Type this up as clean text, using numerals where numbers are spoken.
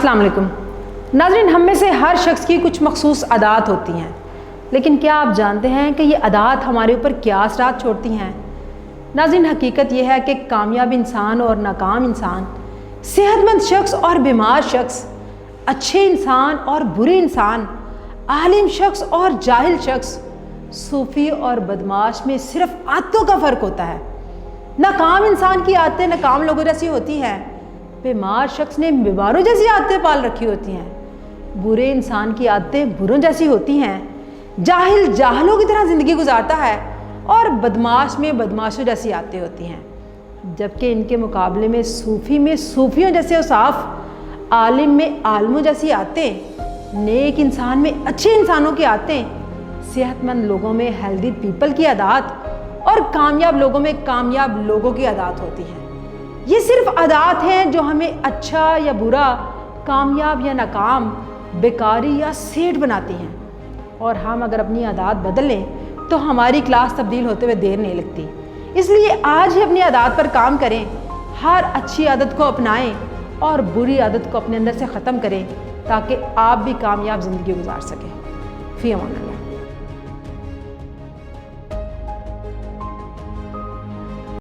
अस्सलाम वालेकुम नाज़रीन, हम में से हर शख्स की कुछ मखसूस आदात होती हैं, लेकिन क्या आप जानते हैं कि ये आदात हमारे ऊपर क्या असरात छोड़ती हैं? नाज़रीन, हकीकत यह है कि कामयाब इंसान और नाकाम इंसान, सेहतमंद शख्स और बीमार शख्स, अच्छे इंसान और बुरे इंसान, आलिम शख्स और जाहिल शख्स, सूफ़ी और बदमाश में सिर्फ आदतों का फ़र्क होता है। नाकाम इंसान की आदतें नाकाम लोगों जैसी होती हैं, बीमार शख्स ने बीमारों जैसी आदतें पाल रखी होती हैं, बुरे इंसान की आदतें बुरों जैसी होती हैं, जाहिल जाहलों की तरह ज़िंदगी गुजारता है और बदमाश में बदमाशों जैसी आदतें होती हैं। जबकि इनके मुकाबले में सूफ़ी में सूफ़ियों जैसे औसाफ, आलिम में आलमों जैसी आदतें, नेक इंसान में अच्छे इंसानों की आदतें, सेहतमंद लोगों में हेल्दी पीपल की आदत और कामयाब लोगों में कामयाब लोगों की आदत होती हैं। ये सिर्फ आदत हैं जो हमें अच्छा या बुरा, कामयाब या नाकाम, बेकारी या सेठ बनाती हैं। और हम अगर अपनी आदत बदल लें तो हमारी क्लास तब्दील होते हुए देर नहीं लगती। इसलिए आज ही अपनी आदत पर काम करें, हर अच्छी आदत को अपनाएं और बुरी आदत को अपने अंदर से ख़त्म करें, ताकि आप भी कामयाब ज़िंदगी गुजार सकें। फ़ी अमान अल्लाह।